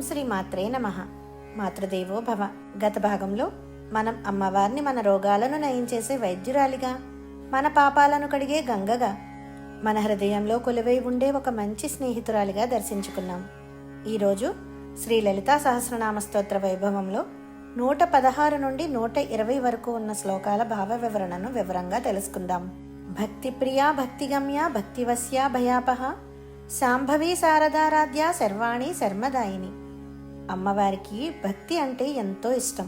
శ్రీ మాత్రే నమః. మాతృదేవో భవ. గత భాగంలో మనం అమ్మవారిని మన రోగాలను నయం చేసే వైద్యురాలిగా, మన పాపాలను కడిగే గంగగా, మన హృదయంలో కొలువై ఉండే ఒక మంచి స్నేహితురాలిగా దర్శించుకున్నాం. ఈరోజు శ్రీ లలితా సహస్రనామ స్తోత్ర వైభవంలో 116 నుండి 120 వరకు ఉన్న శ్లోకాల భావ వివరణను వివరంగా తెలుసుకుందాం. భక్తిప్రియా భక్తిగమ్య భక్తివశ్యా భయాపహ శాంభవి శారదారాధ్య సర్వాణి శర్మదాయిని. అమ్మవారికి భక్తి అంటే ఎంతో ఇష్టం.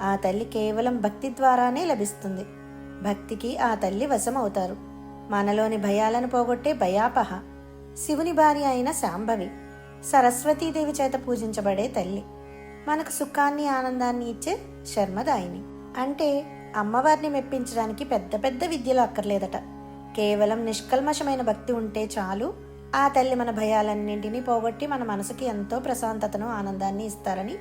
ఆ తల్లి కేవలం భక్తి ద్వారానే లభిస్తుంది. భక్తికి ఆ తల్లి వశమవుతారు. మనలోని భయాలను పోగొట్టే భయాపహ. శివుని భార్య అయిన శాంభవి సరస్వతీదేవి చేత పూజించబడే తల్లి. మనకు సుఖాన్ని ఆనందాన్ని ఇచ్చే శర్మదాయిని. అంటే అమ్మవారిని మెప్పించడానికి పెద్ద పెద్ద విద్యలు అక్కర్లేదట. కేవలం నిష్కల్మషమైన భక్తి ఉంటే చాలు. ఆ తల్లి మన భయాలన్నింటినీ పోగొట్టి మన మనసుకి ఎంతో ప్రశాంతతను ఆనందాన్ని ఇస్తారని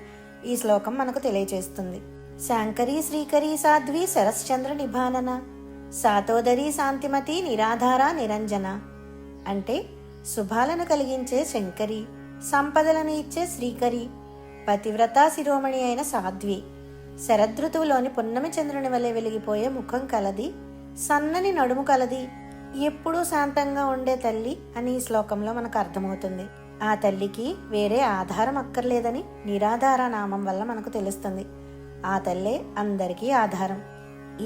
ఈ శ్లోకం మనకు తెలియజేస్తుంది. శాంకరీ శ్రీకరీ సాధ్వి శరశ్చంద్ర నిభానన సాతోదరి శాంతిమతి నిరాధార నిరంజన. అంటే శుభాలను కలిగించే శంకరి, సంపదలను ఇచ్చే శ్రీకరి, పతివ్రత శిరోమణి అయిన సాధ్వి, శరదృతువులోని పున్నమి చంద్రుని వలె వెలిగిపోయే ముఖం కలది, సన్నని నడుము కలది, ఎప్పుడూ శాంతంగా ఉండే తల్లి అని ఈ శ్లోకంలో మనకు అర్థమవుతుంది. ఆ తల్లికి వేరే ఆధారం అక్కర్లేదని నిరాధార నామం వల్ల మనకు తెలుస్తుంది. ఆ తల్లే అందరికీ ఆధారం.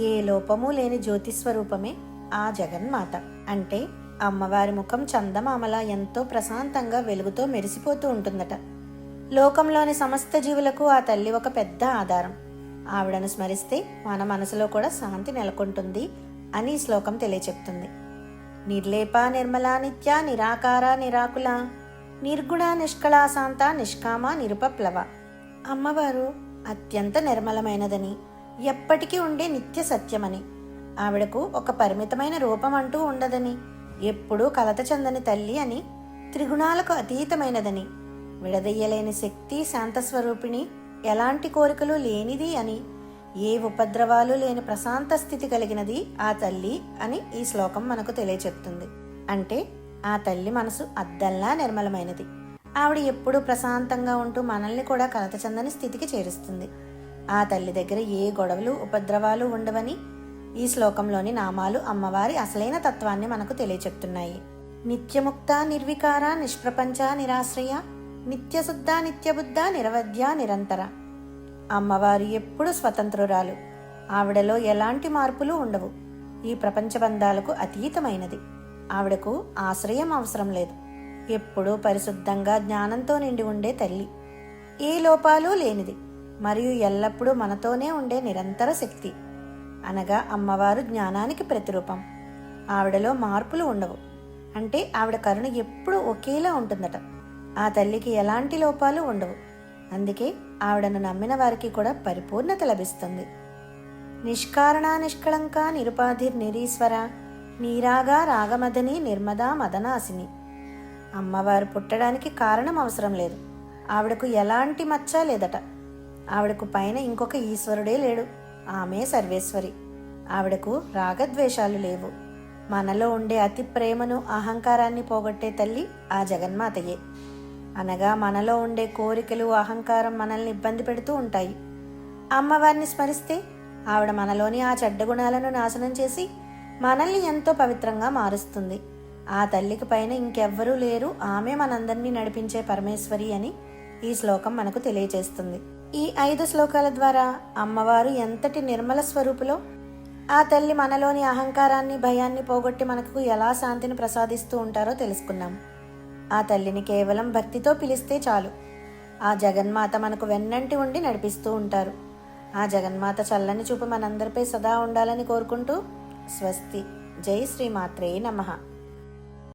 ఏ లోపము లేని జ్యోతిస్వరూపమే ఆ జగన్మాత. అంటే అమ్మవారి ముఖం చందమామలా ఎంతో ప్రశాంతంగా వెలుగుతో మెరిసిపోతూ ఉంటుందట. లోకంలోని సమస్త జీవులకు ఆ తల్లి ఒక పెద్ద ఆధారం. ఆవిడను స్మరిస్తే మన మనసులో కూడా శాంతి నెలకొంటుంది అని ఈ శ్లోకం తెలియచెప్తుంది. నిర్లేప నిర్మలా నిత్య నిరాకార నిరాకుల నిర్గుణ నిష్కళా శాంత నిష్కామ నిరుపప్లవ. అమ్మవారు అత్యంత నిర్మలమైనదని, ఎప్పటికీ ఉండే నిత్య సత్యమని, ఆవిడకు ఒక పరిమితమైన రూపం అంటూ ఉండదని, ఎప్పుడూ కలత చెందని తల్లి అని, త్రిగుణాలకు అతీతమైనదని, విడదయ్యలేని శక్తి శాంతస్వరూపిణి, ఎలాంటి కోరికలు లేనిది అని, ఏ ఉపద్రవాలు లేని ప్రశాంత స్థితి కలిగినది ఆ తల్లి అని ఈ శ్లోకం మనకు తెలియచెప్తుంది. అంటే ఆ తల్లి మనసు అద్దల్లా నిర్మలమైనది. ఆవిడ ఎప్పుడూ ప్రశాంతంగా ఉంటూ మనల్ని కూడా కలత చెందని స్థితికి చేరుస్తుంది. ఆ తల్లి దగ్గర ఏ గొడవలు ఉపద్రవాలు ఉండవని ఈ శ్లోకంలోని నామాలు అమ్మవారి అసలైన తత్వాన్ని మనకు తెలియచెప్తున్నాయి. నిత్యముక్త నిర్వికార నిష్ప్రపంచ నిరాశ్రయ నిత్యశుద్ధ నిత్యబుద్ధ నిరవధ్య నిరంతర. అమ్మవారు ఎప్పుడు స్వతంత్రురాలు. ఆవిడలో ఎలాంటి మార్పులు ఉండవు. ఈ ప్రపంచ బంధాలకు అతీతమైనది. ఆవిడకు ఆశ్రయం అవసరం లేదు. ఎప్పుడూ పరిశుద్ధంగా జ్ఞానంతో నిండి ఉండే తల్లి. ఏ లోపాలు లేనిది మరియు ఎల్లప్పుడూ మనతోనే ఉండే నిరంతర శక్తి. అనగా అమ్మవారు జ్ఞానానికి ప్రతిరూపం. ఆవిడలో మార్పులు ఉండవు. అంటే ఆవిడ కరుణ ఎప్పుడూ ఒకేలా ఉంటుందట. ఆ తల్లికి ఎలాంటి లోపాలు ఉండవు. అందుకే ఆవిడను నమ్మిన వారికి కూడా పరిపూర్ణత లభిస్తుంది. నిష్కారణ నిష్కళంక నిరుపాధిర్ నిరీశ్వర నీరాగా రాగమదని నిర్మదా మదనాసిని. అమ్మవారు పుట్టడానికి కారణం అవసరం లేదు. ఆవిడకు ఎలాంటి మచ్చ లేదట. ఆవిడకు పైన ఇంకొక ఈశ్వరుడే లేడు. ఆమె సర్వేశ్వరి. ఆవిడకు రాగద్వేషాలు లేవు. మనలో ఉండే అతి ప్రేమను అహంకారాన్ని పోగొట్టే తల్లి ఆ జగన్మాతయే. అనగా మనలో ఉండే కోరికలు అహంకారం మనల్ని ఇబ్బంది పెడుతూ ఉంటాయి. అమ్మవారిని స్మరిస్తే ఆవిడ మనలోని ఆ చెడ్డ గుణాలను నాశనం చేసి మనల్ని ఎంతో పవిత్రంగా మారుస్తుంది. ఆ తల్లికి పైన ఇంకెవ్వరూ లేరు. ఆమె మనందరినీ నడిపించే పరమేశ్వరి అని ఈ శ్లోకం మనకు తెలియజేస్తుంది. ఈ 5 శ్లోకాల ద్వారా అమ్మవారు ఎంతటి నిర్మల స్వరూపులో, ఆ తల్లి మనలోని అహంకారాన్ని భయాన్ని పోగొట్టి మనకు ఎలా శాంతిని ప్రసాదిస్తూ ఉంటారో తెలుసుకున్నాం. ఆ తల్లిని కేవలం భక్తితో పిలిస్తే చాలు. ఆ జగన్మాత మనకు వెన్నంటి ఉండి నడిపిస్తూ ఉంటారు. ఆ జగన్మాత చల్లని చూపు మనందరిపై సదా ఉండాలని కోరుకుంటూ స్వస్తి. జై శ్రీ మాత్రే నమః.